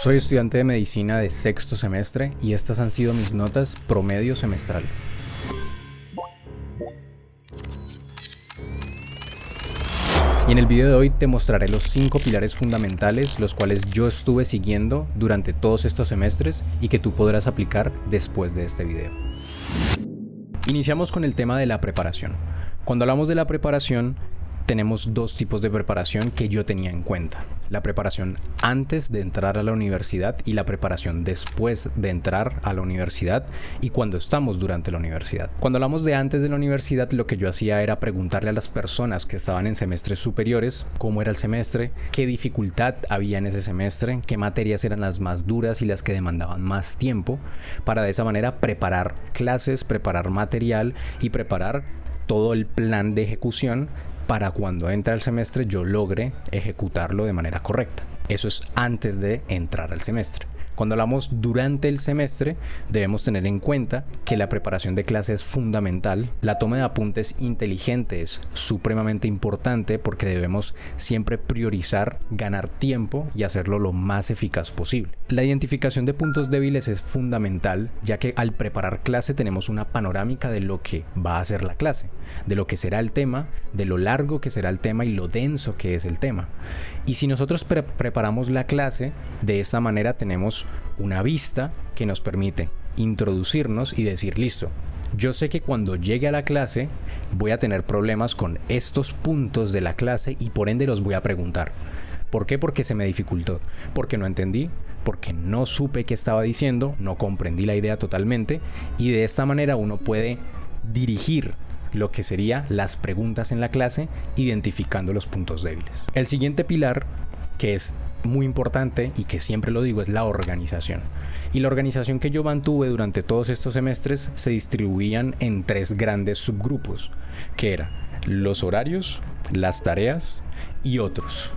Soy estudiante de medicina de sexto semestre y estas han sido mis notas promedio semestral. Y en el video de hoy te mostraré los 5 pilares fundamentales los cuales yo estuve siguiendo durante todos estos semestres y que tú podrás aplicar después de este video. Iniciamos con el tema de la preparación. Cuando hablamos de la preparación, tenemos dos tipos de preparación que yo tenía en cuenta. La preparación antes de entrar a la universidad y la preparación después de entrar a la universidad y cuando estamos durante la universidad. Cuando hablamos de antes de la universidad, lo que yo hacía era preguntarle a las personas que estaban en semestres superiores cómo era el semestre, qué dificultad había en ese semestre, qué materias eran las más duras y las que demandaban más tiempo, para de esa manera preparar clases, preparar material y preparar todo el plan de ejecución para cuando entre el semestre yo logre ejecutarlo de manera correcta. Eso es antes de entrar al semestre. Cuando hablamos durante el semestre, debemos tener en cuenta que la preparación de clase es fundamental. La toma de apuntes inteligente es supremamente importante porque debemos siempre priorizar ganar tiempo y hacerlo lo más eficaz posible. La identificación de puntos débiles es fundamental, ya que al preparar clase tenemos una panorámica de lo que va a ser la clase, de lo que será el tema, de lo largo que será el tema y lo denso que es el tema. Y si nosotros preparamos la clase, de esta manera tenemos una vista que nos permite introducirnos y decir, listo, yo sé que cuando llegue a la clase voy a tener problemas con estos puntos de la clase y por ende los voy a preguntar. ¿Por qué? Porque se me dificultó, porque no entendí, porque no supe qué estaba diciendo, no comprendí la idea totalmente y de esta manera uno puede dirigir lo que serían las preguntas en la clase identificando los puntos débiles. El siguiente pilar, que es muy importante y que siempre lo digo, es la organización. Y la organización que yo mantuve durante todos estos semestres se distribuían en 3 grandes subgrupos, que eran los horarios, las tareas y otros.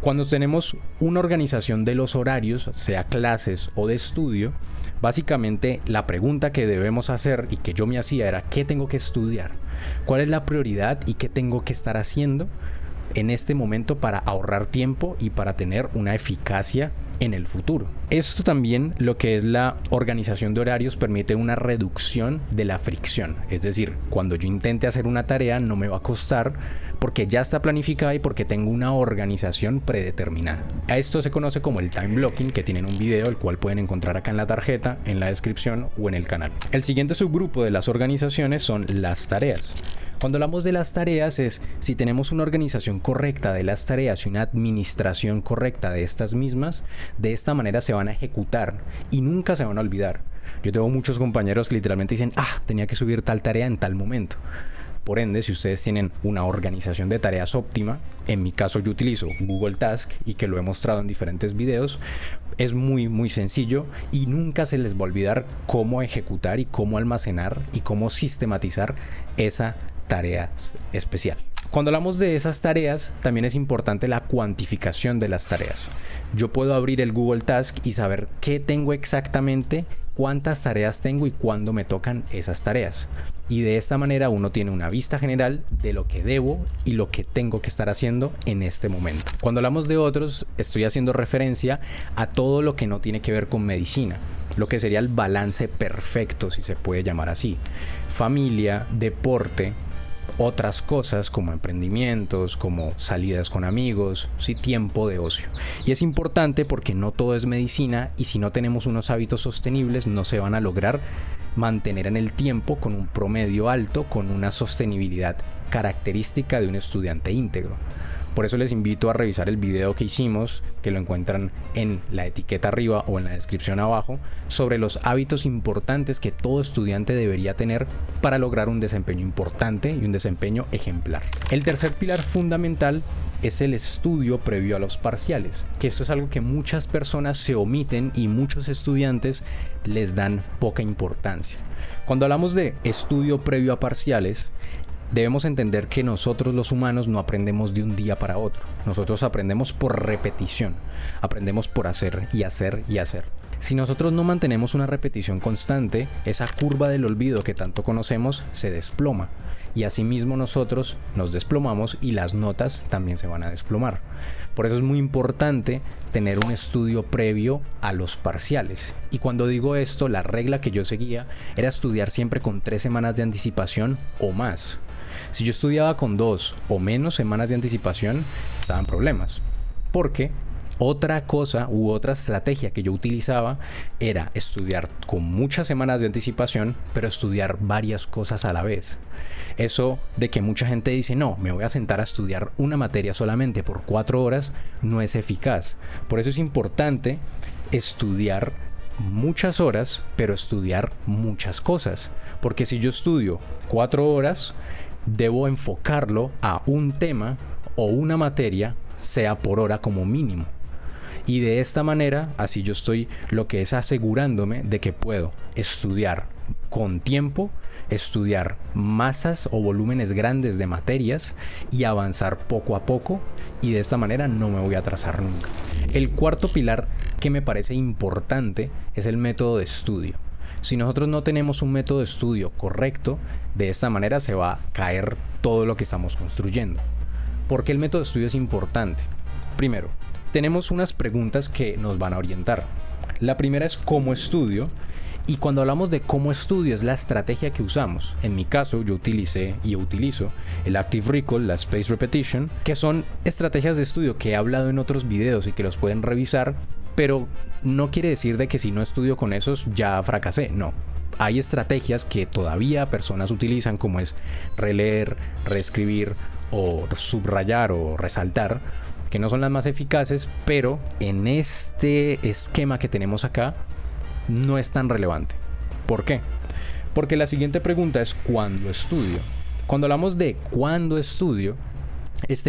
Cuando tenemos una organización de los horarios, sea clases o de estudio, básicamente la pregunta que debemos hacer y que yo me hacía era ¿qué tengo que estudiar? ¿Cuál es la prioridad y qué tengo que estar haciendo en este momento para ahorrar tiempo y para tener una eficacia en el futuro? Esto también, lo que es la organización de horarios, permite una reducción de la fricción. Es decir, cuando yo intente hacer una tarea no me va a costar porque ya está planificada y porque tengo una organización predeterminada. A esto se conoce como el time blocking, que tienen un video el cual pueden encontrar acá en la tarjeta, en la descripción o en el canal. El siguiente subgrupo de las organizaciones son las tareas. Cuando hablamos de las tareas es si tenemos una organización correcta de las tareas y una administración correcta de estas mismas, de esta manera se van a ejecutar y nunca se van a olvidar. Yo tengo muchos compañeros que literalmente dicen, tenía que subir tal tarea en tal momento. Por ende, si ustedes tienen una organización de tareas óptima, en mi caso yo utilizo Google Task y que lo he mostrado en diferentes videos, es muy sencillo y nunca se les va a olvidar cómo ejecutar y cómo almacenar y cómo sistematizar esa tarea especial. Cuando hablamos de esas tareas, también es importante la cuantificación de las tareas. Yo puedo abrir el Google Task y saber qué tengo exactamente, cuántas tareas tengo y cuándo me tocan esas tareas. Y de esta manera uno tiene una vista general de lo que debo y lo que tengo que estar haciendo en este momento. Cuando hablamos de otros, estoy haciendo referencia a todo lo que no tiene que ver con medicina, lo que sería el balance perfecto, si se puede llamar así. Familia, deporte, otras cosas como emprendimientos, como salidas con amigos, tiempo de ocio. Y es importante porque no todo es medicina y si no tenemos unos hábitos sostenibles no se van a lograr mantener en el tiempo con un promedio alto, con una sostenibilidad característica de un estudiante íntegro. Por eso les invito a revisar el video que hicimos, que lo encuentran en la etiqueta arriba o en la descripción abajo, sobre los hábitos importantes que todo estudiante debería tener para lograr un desempeño importante y un desempeño ejemplar. El tercer pilar fundamental es el estudio previo a los parciales, que esto es algo que muchas personas se omiten y muchos estudiantes les dan poca importancia. Cuando hablamos de estudio previo a parciales, debemos entender que nosotros los humanos no aprendemos de un día para otro. Nosotros aprendemos por repetición, aprendemos por hacer y hacer y hacer. Si nosotros no mantenemos una repetición constante, esa curva del olvido que tanto conocemos se desploma. Y asimismo nosotros nos desplomamos y las notas también se van a desplomar. Por eso es muy importante tener un estudio previo a los parciales. Y cuando digo esto, la regla que yo seguía era estudiar siempre con 3 semanas de anticipación o más. Si yo estudiaba con 2 o menos semanas de anticipación, estaban problemas. Porque otra cosa u otra estrategia que yo utilizaba era estudiar con muchas semanas de anticipación, pero estudiar varias cosas a la vez. Eso de que mucha gente dice, no, me voy a sentar a estudiar una materia solamente por 4 horas, no es eficaz. Por eso es importante estudiar muchas horas, pero estudiar muchas cosas. Porque si yo estudio 4 horas, debo enfocarlo a un tema o una materia, sea por hora como mínimo. Y de esta manera, así yo estoy lo que es asegurándome de que puedo estudiar con tiempo, estudiar masas o volúmenes grandes de materias y avanzar poco a poco, y de esta manera no me voy a atrasar nunca. El cuarto pilar que me parece importante es el método de estudio. Si nosotros no tenemos un método de estudio correcto, de esta manera se va a caer todo lo que estamos construyendo. ¿Por qué el método de estudio es importante? Primero, tenemos unas preguntas que nos van a orientar. La primera es cómo estudio, y cuando hablamos de cómo estudio es la estrategia que usamos. En mi caso yo utilicé y utilizo el Active Recall, la Spaced Repetition, que son estrategias de estudio que he hablado en otros videos y que los pueden revisar, pero no quiere decir de que si no estudio con esos ya fracasé, no. Hay estrategias que todavía personas utilizan, como es releer, reescribir o subrayar o resaltar, que no son las más eficaces, pero en este esquema que tenemos acá no es tan relevante. ¿Por qué? Porque la siguiente pregunta es ¿cuándo estudio? Cuando hablamos de cuándo estudio,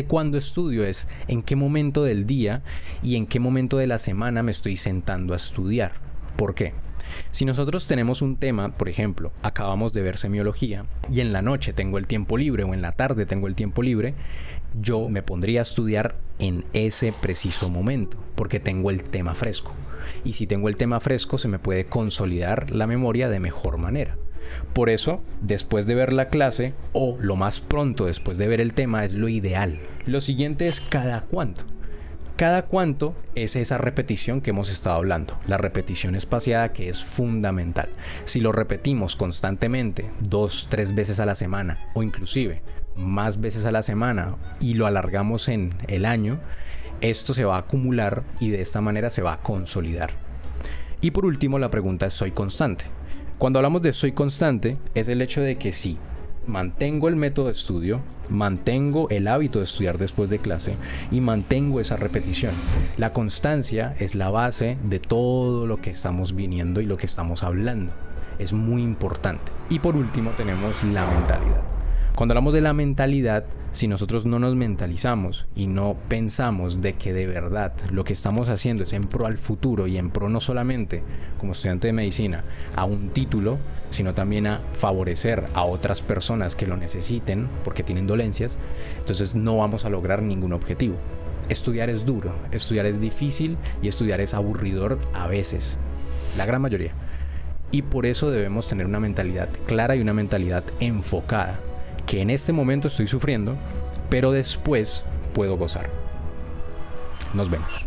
cuándo estudio es en qué momento del día y en qué momento de la semana me estoy sentando a estudiar. ¿Por qué? Si nosotros tenemos un tema, por ejemplo, acabamos de ver semiología y en la noche tengo el tiempo libre o en la tarde tengo el tiempo libre, yo me pondría a estudiar en ese preciso momento porque tengo el tema fresco. Y si tengo el tema fresco, se me puede consolidar la memoria de mejor manera. Por eso, después de ver la clase o lo más pronto después de ver el tema es lo ideal. Lo siguiente es cada cuánto. Cada cuánto es esa repetición que hemos estado hablando, la repetición espaciada, que es fundamental. Si lo repetimos constantemente 2-3 veces a la semana o inclusive más veces a la semana y lo alargamos en el año, esto se va a acumular y de esta manera se va a consolidar. Y por último, la pregunta es ¿soy constante? Cuando hablamos de soy constante, es el hecho de que sí, mantengo el método de estudio, mantengo el hábito de estudiar después de clase y mantengo esa repetición. La constancia es la base de todo lo que estamos viniendo y lo que estamos hablando. Es muy importante. Y por último tenemos la mentalidad. Cuando hablamos de la mentalidad, si nosotros no nos mentalizamos y no pensamos de que de verdad lo que estamos haciendo es en pro al futuro y en pro no solamente como estudiante de medicina a un título, sino también a favorecer a otras personas que lo necesiten porque tienen dolencias, entonces no vamos a lograr ningún objetivo. Estudiar es duro, estudiar es difícil y estudiar es aburridor a veces, la gran mayoría. Y por eso debemos tener una mentalidad clara y una mentalidad enfocada. Que en este momento estoy sufriendo, pero después puedo gozar. Nos vemos.